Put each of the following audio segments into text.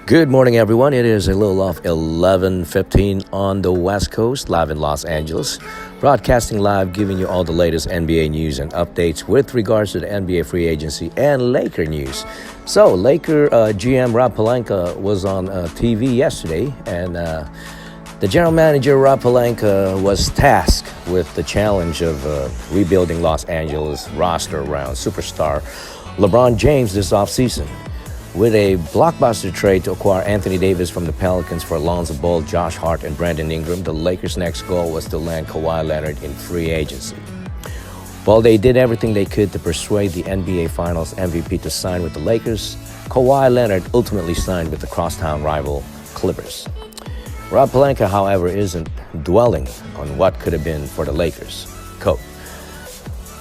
Good morning, everyone. It is a little off 11:15 on the West Coast, live in Los Angeles. Broadcasting live, giving you all the latest NBA news and updates with regards to the NBA free agency and Laker news. So, Laker GM Rob Pelinka was on TV yesterday, and the general manager, Rob Pelinka, was tasked with the challenge of rebuilding Los Angeles roster around superstar LeBron James this offseason. With a blockbuster trade to acquire Anthony Davis from the Pelicans for Lonzo Ball, Josh Hart, and Brandon Ingram, the Lakers' next goal was to land Kawhi Leonard in free agency. While they did everything they could to persuade the NBA Finals MVP to sign with the Lakers, Kawhi Leonard ultimately signed with the crosstown rival Clippers. Rob Pelinka, however, isn't dwelling on what could have been for the Lakers. Quote,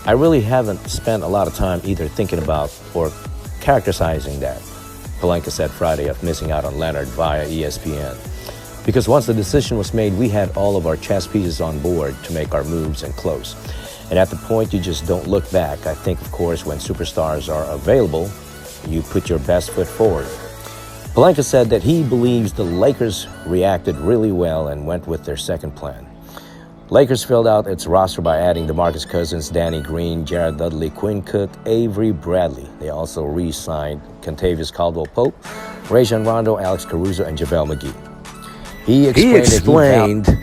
"I really haven't spent a lot of time either thinking about or characterizing that," Pelinka said Friday of missing out on Leonard via ESPN. "Because once the decision was made, we had all of our chess pieces on board to make our moves and close. And at the point, you just don't look back. I think, of course, when superstars are available, you put your best foot forward." Pelinka said that he believes the Lakers reacted really well and went with their second plan. Lakers filled out its roster by adding DeMarcus Cousins, Danny Green, Jared Dudley, Quinn Cook, Avery Bradley. They also re-signed Kentavious Caldwell-Pope, Rajon Rondo, Alex Caruso, and JaVale McGee. He explained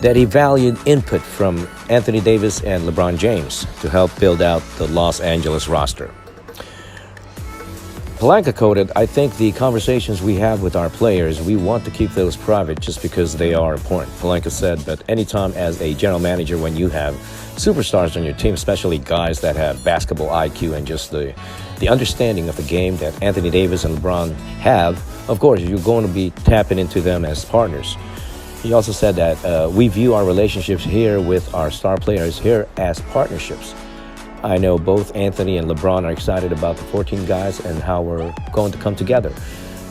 that he valued input from Anthony Davis and LeBron James to help build out the Los Angeles roster. Pelinka quoted, "I think the conversations we have with our players, we want to keep those private just because they are important." Pelinka said, "But anytime as a general manager, when you have superstars on your team, especially guys that have basketball IQ and just the understanding of the game that Anthony Davis and LeBron have, of course, you're going to be tapping into them as partners." He also said that we view our relationships here with our star players here as partnerships. "I know both Anthony and LeBron are excited about the 14 guys and how we're going to come together.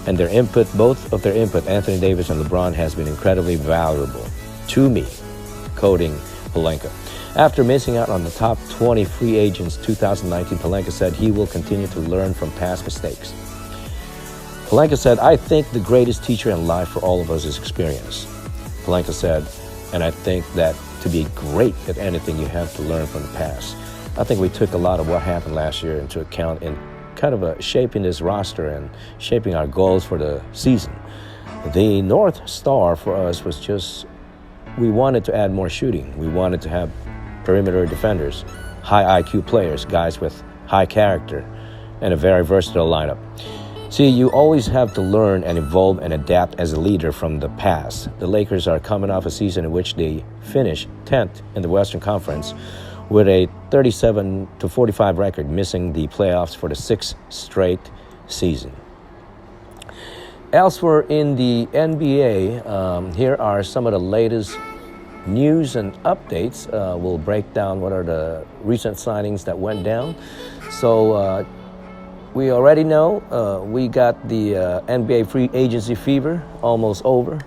And their input, both of their input, Anthony Davis and LeBron, has been incredibly valuable to me," quoting Pelinka. After missing out on the top 20 free agents 2019, Pelinka said he will continue to learn from past mistakes. Pelinka said, "I think the greatest teacher in life for all of us is experience." Pelinka said, "And I think that to be great at anything, you have to learn from the past. I think we took a lot of what happened last year into account in kind of shaping this roster and shaping our goals for the season. The North Star for us was just, we wanted to add more shooting. We wanted to have perimeter defenders, high IQ players, guys with high character, and a very versatile lineup. See, you always have to learn and evolve and adapt as a leader from the past. The Lakers are coming off a season in which they finished 10th in the Western Conference with a 37-45 record, missing the playoffs for the 6th straight season." Elsewhere in the NBA, here are some of the latest news and updates. We'll break down what are the recent signings that went down. So we already know we got the NBA free agency fever almost over.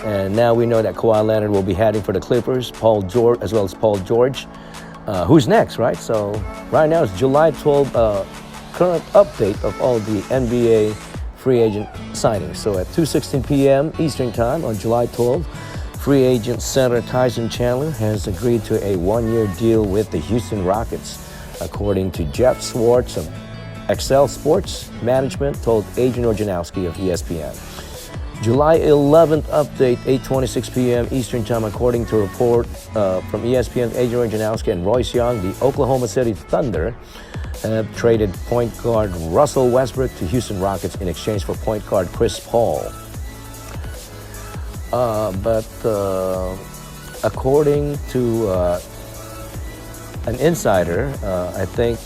And now we know that Kawhi Leonard will be heading for the Clippers, Paul George, as well as Paul George. Who's next, right? So right now it's July 12th, current update of all the NBA free agent signings. So at 2:16 p.m. Eastern Time on July 12th, free agent center Tyson Chandler has agreed to a one-year deal with the Houston Rockets, according to Jeff Schwartz of Excel Sports Management, told Adrian Wojnarowski of ESPN. July 11th update, 8:26 p.m. Eastern Time, according to a report from ESPN's Adrian Wojnarowski and Royce Young, the Oklahoma City Thunder have traded point guard Russell Westbrook to Houston Rockets in exchange for point guard Chris Paul. But according to an insider, I think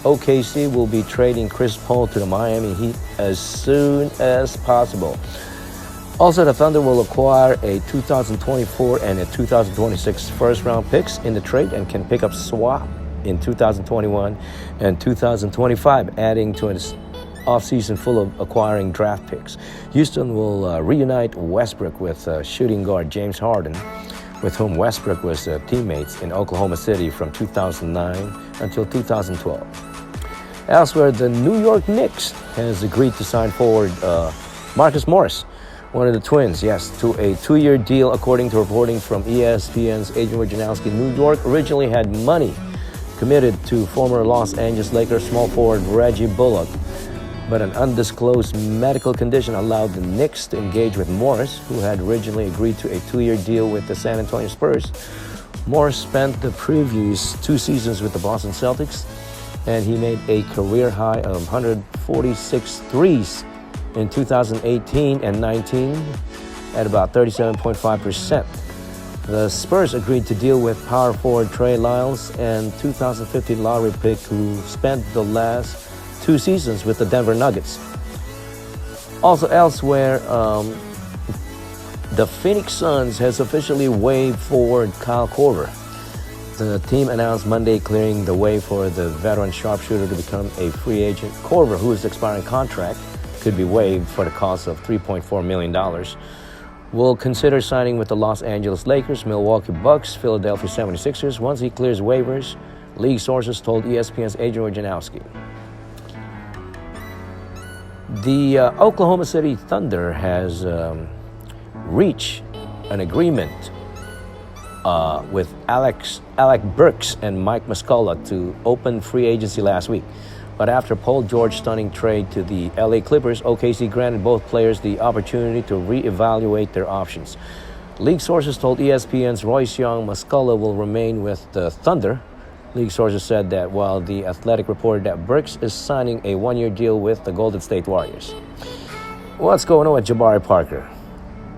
OKC will be trading Chris Paul to the Miami Heat as soon as possible. Also, the Thunder will acquire a 2024 and a 2026 first-round picks in the trade and can pick up swap in 2021 and 2025, adding to an offseason full of acquiring draft picks. Houston will reunite Westbrook with shooting guard James Harden, with whom Westbrook was teammates in Oklahoma City from 2009 until 2012. Elsewhere, the New York Knicks has agreed to sign forward Marcus Morris, one of the Twins, yes, to a 2-year deal, according to reporting from ESPN's Adrian Wojnarowski. New York originally had money committed to former Los Angeles Lakers small forward Reggie Bullock, but an undisclosed medical condition allowed the Knicks to engage with Morris, who had originally agreed to a 2-year deal with the San Antonio Spurs. Morris spent the previous 2 seasons with the Boston Celtics, and he made a career high of 146 threes in 2018 and 19 at about 37.5%. The Spurs agreed to deal with power forward Trey Lyles and 2015 lottery pick who spent the last 2 seasons with the Denver Nuggets. Also elsewhere, the Phoenix Suns has officially waived forward Kyle Korver. The team announced Monday clearing the way for the veteran sharpshooter to become a free agent. Korver, whose expiring contract could be waived for the cost of $3.4 million, will consider signing with the Los Angeles Lakers, Milwaukee Bucks, Philadelphia 76ers once he clears waivers, league sources told ESPN's Adrian Wojnarowski. The Oklahoma City Thunder has reached an agreement with Alec Burks and Mike Muscala to open free agency last week. But after Paul George's stunning trade to the LA Clippers, OKC granted both players the opportunity to reevaluate their options. League sources told ESPN's Royce Young Muscala will remain with the Thunder. League sources said that while The Athletic reported that Burks is signing a 1-year deal with the Golden State Warriors. What's going on with Jabari Parker?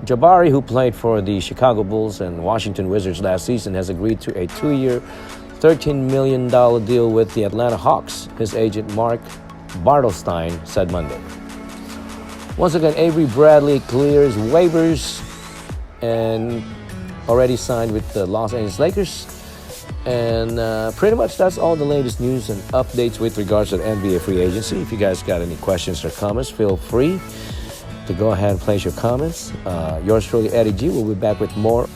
Jabari, who played for the Chicago Bulls and Washington Wizards last season, has agreed to a 2-year, $13 million deal with the Atlanta Hawks, his agent Mark Bartelstein said Monday. Once again, Avery Bradley clears waivers and already signed with the Los Angeles Lakers. And pretty much that's all the latest news and updates with regards to the NBA free agency. If you guys got any questions or comments, feel free to go ahead and place your comments. Yours truly, Eddie G, will be back with more